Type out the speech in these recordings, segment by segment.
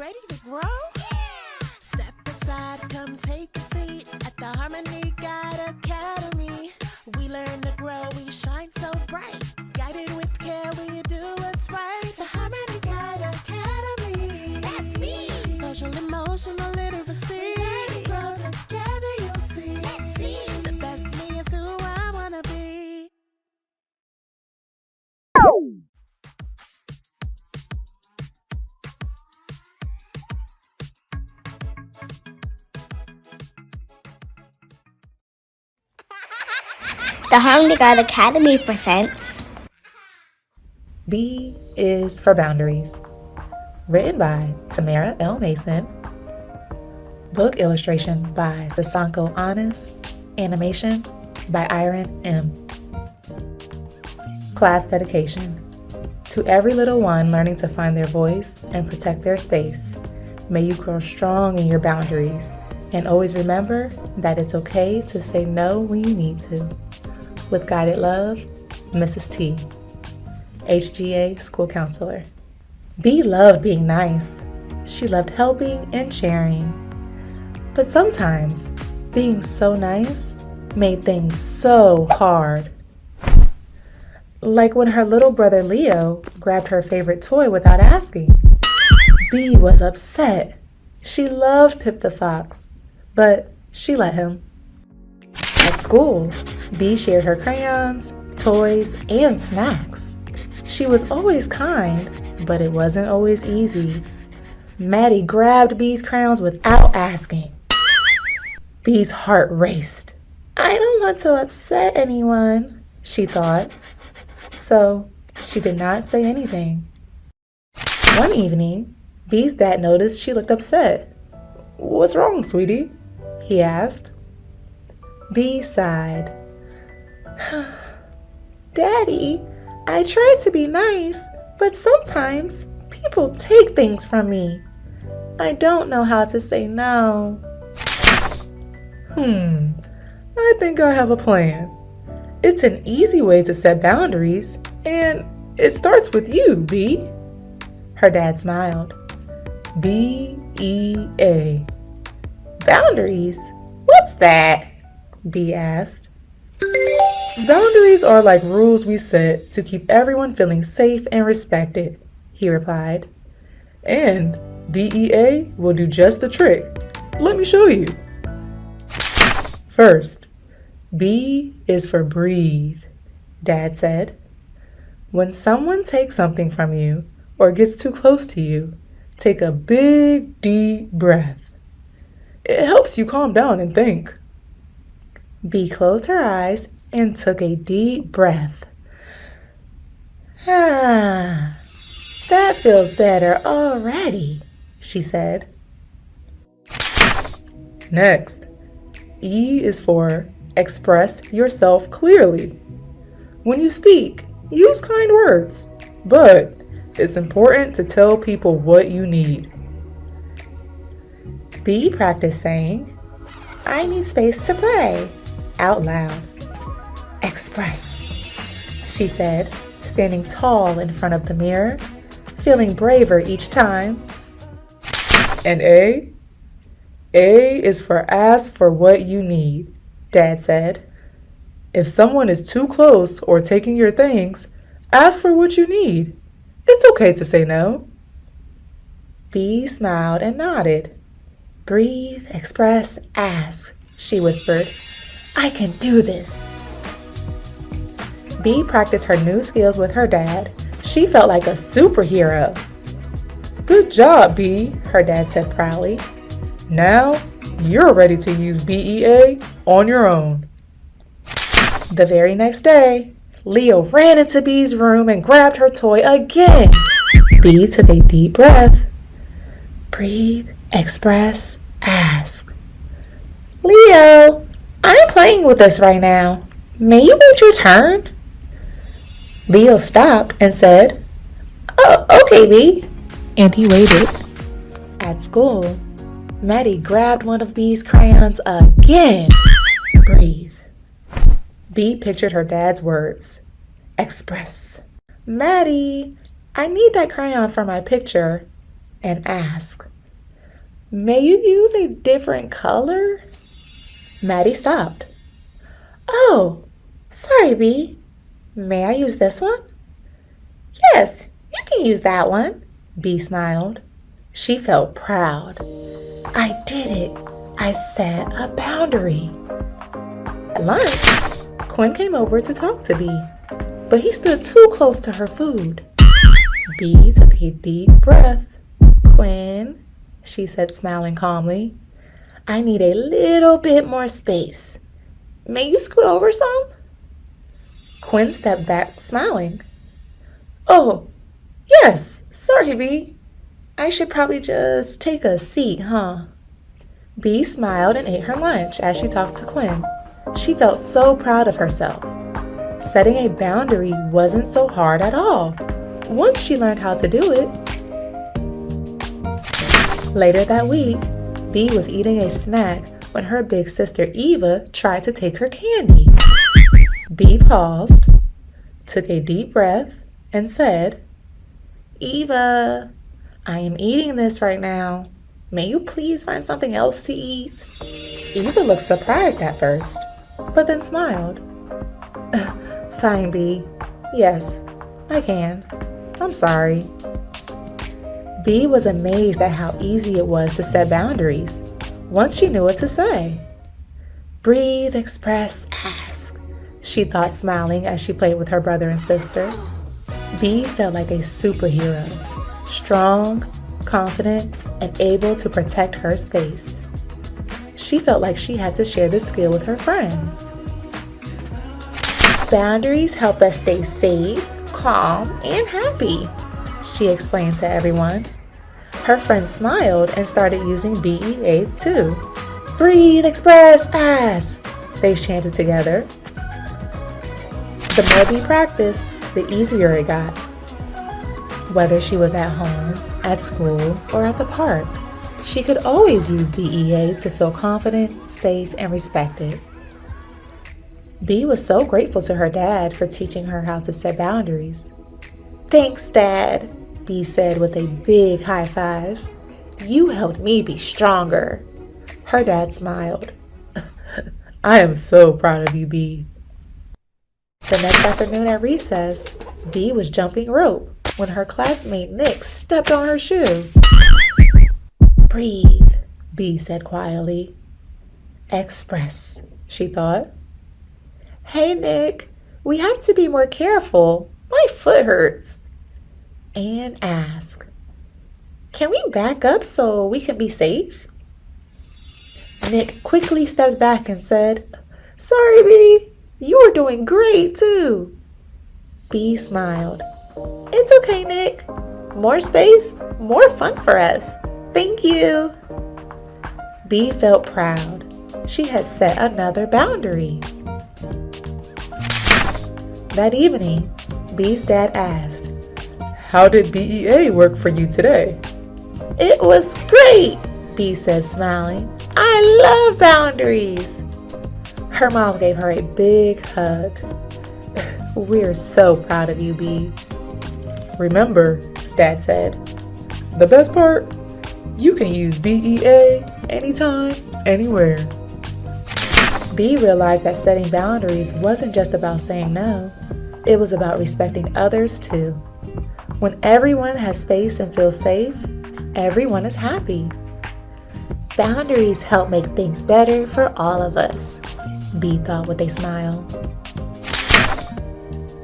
ready to grow? Step aside, come take a seat at the Harmony Guide Academy. We learn to grow, we shine so bright. Guided with care, we do what's right. The Harmony Guide Academy. That's me. Social emotional literacy. Learn to grow together, you'll see. Let's see. The best me is who I wanna be. The Harmony God Academy presents B is for Boundaries. Written by Tamara L. Mason. Book illustration by Sasanko Anis. Animation by Iron M. Class dedication. To every little one learning to find their voice and protect their space, may you grow strong in your boundaries and always remember that it's okay to say no when you need to. With guided love, Mrs. T, HGA school counselor. B loved being nice. She loved helping and sharing. But sometimes, being so nice made things so hard. Like when her little brother Leo grabbed her favorite toy without asking. B was upset. She loved Pip the Fox, but she let him. At school, B shared her crayons, toys, and snacks. She was always kind, but it wasn't always easy. Maddie grabbed B's crayons without asking. B's heart raced. I don't want to upset anyone, she thought. So she did not say anything. One evening, B's dad noticed she looked upset. What's wrong, sweetie? He asked. B sighed. Daddy, I try to be nice, but sometimes people take things from me. I don't know how to say no. I think I have a plan. It's an easy way to set boundaries, and it starts with you, B. Her dad smiled. BEA. Boundaries? What's that? B asked. Boundaries are like rules we set to keep everyone feeling safe and respected, he replied. And BEA will do just the trick. Let me show you. First, B is for breathe, Dad said. When someone takes something from you or gets too close to you, take a big, deep breath. It helps you calm down and think. B closed her eyes and took a deep breath. That feels better already, she said. Next, E is for express yourself clearly. When you speak, use kind words, but it's important to tell people what you need. B practiced saying, I need space to play, out loud. Express, she said, standing tall in front of the mirror, feeling braver each time. And A? A is for ask for what you need, Dad said. If someone is too close or taking your things, ask for what you need. It's okay to say no. B smiled and nodded. Breathe, express, ask, she whispered. I can do this. B practiced her new skills with her dad. She felt like a superhero. Good job, B, her dad said proudly. Now, you're ready to use BEA on your own. The very next day, Leo ran into B's room and grabbed her toy again. B took a deep breath. Breathe, express, ask. Leo, I'm playing with this right now. May you wait your turn? Leo stopped and said, Oh, okay, B. And he waited. At school, Maddie grabbed one of B's crayons again. Breathe. B pictured her dad's words. Express. Maddie, I need that crayon for my picture. And ask. May you use a different color? Maddie stopped. Oh, sorry, B. May I use this one? Yes, you can use that one, B smiled. She felt proud. I did it. I set a boundary. At lunch, Quinn came over to talk to B, but he stood too close to her food. B took a deep breath. Quinn, she said, smiling calmly, I need a little bit more space. May you scoot over some? Quinn stepped back, smiling. Oh, yes, sorry, B. I should probably just take a seat, huh? B smiled and ate her lunch as she talked to Quinn. She felt so proud of herself. Setting a boundary wasn't so hard at all, once she learned how to do it. Later that week, B was eating a snack when her big sister Eva tried to take her candy. B paused, took a deep breath, and said, Eva, I am eating this right now. May you please find something else to eat? Eva looked surprised at first, but then smiled. Fine, B. Yes, I can. I'm sorry. B was amazed at how easy it was to set boundaries once she knew what to say. Breathe, express, ask, she thought, smiling as she played with her brother and sister. B felt like a superhero, strong, confident, and able to protect her space. She felt like she had to share this skill with her friends. Boundaries help us stay safe, calm, and happy, she explained to everyone. Her friends smiled and started using BEA too. Breathe, express, ask, they chanted together. The more B practiced, the easier it got. Whether she was at home, at school, or at the park, she could always use BEA to feel confident, safe, and respected. B was so grateful to her dad for teaching her how to set boundaries. Thanks, Dad, B said with a big high five. You helped me be stronger. Her dad smiled. I am so proud of you, B. The next afternoon at recess, B was jumping rope when her classmate Nick stepped on her shoe. Breathe, B said quietly. Express, she thought. Hey, Nick, we have to be more careful. My foot hurts. And ask, can we back up so we can be safe? Nick quickly stepped back and said, Sorry, B, you are doing great too. B smiled. It's okay, Nick. More space, more fun for us. Thank you. B felt proud. She had set another boundary. That evening, B's dad asked, How did BEA work for you today? It was great, B said, smiling. I love boundaries. Her mom gave her a big hug. We're so proud of you, B. Remember, Dad said, the best part? You can use BEA anytime, anywhere. B realized that setting boundaries wasn't just about saying no. It was about respecting others too. When everyone has space and feels safe, everyone is happy. Boundaries help make things better for all of us, B thought with a smile.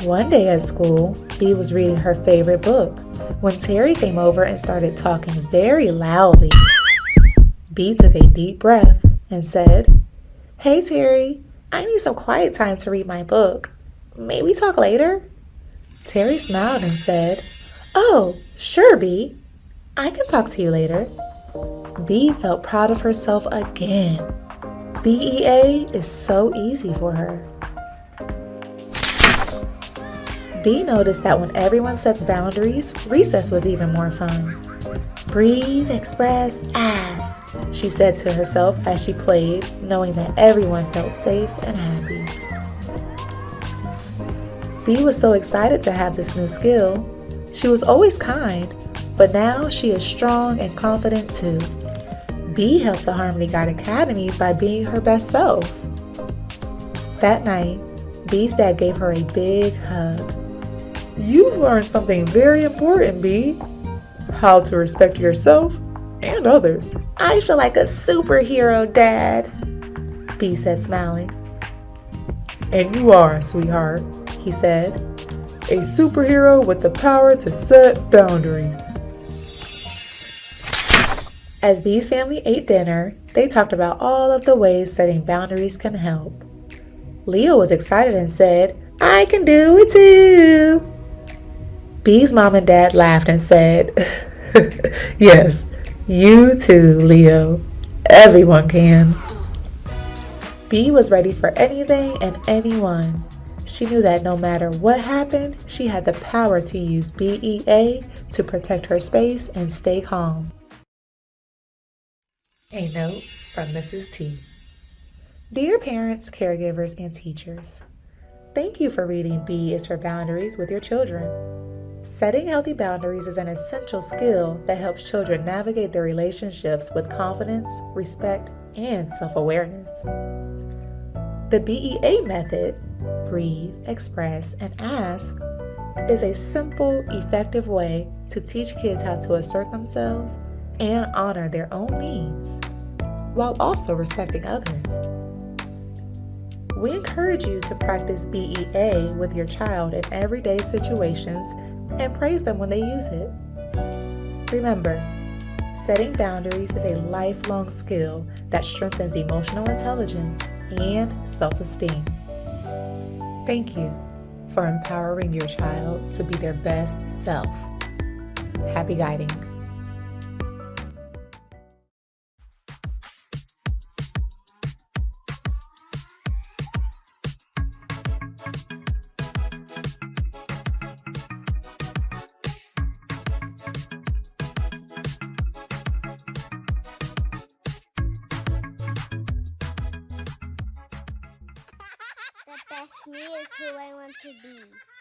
One day at school, B was reading her favorite book when Terry came over and started talking very loudly. B took a deep breath and said, Hey Terry, I need some quiet time to read my book. May we talk later? Terry smiled and said, Oh, sure, B. I can talk to you later. B felt proud of herself again. BEA is so easy for her. B noticed that when everyone sets boundaries, recess was even more fun. Breathe, express, ask, she said to herself as she played, knowing that everyone felt safe and happy. B was so excited to have this new skill. She was always kind, but now she is strong and confident too. Bee helped the Harmony Guide Academy by being her best self. That night, Bee's dad gave her a big hug. You've learned something very important, Bee. How to respect yourself and others. I feel like a superhero, Dad, Bee said, smiling. And you are, sweetheart, he said. A superhero with the power to set boundaries. As Bee's family ate dinner, they talked about all of the ways setting boundaries can help. Leo was excited and said, I can do it too. Bee's mom and dad laughed and said, Yes, you too, Leo. Everyone can. Bee was ready for anything and anyone. She knew that no matter what happened, she had the power to use BEA to protect her space and stay calm. A note from Mrs. T. Dear parents, caregivers, and teachers, thank you for reading B is for Boundaries with your children. Setting healthy boundaries is an essential skill that helps children navigate their relationships with confidence, respect, and self-awareness. The BEA method, breathe, express, and ask, is a simple, effective way to teach kids how to assert themselves and honor their own needs, while also respecting others. We encourage you to practice BEA with your child in everyday situations and praise them when they use it. Remember, setting boundaries is a lifelong skill that strengthens emotional intelligence and self-esteem. Thank you for empowering your child to be their best self. Happy guiding. The best me is who I want to be.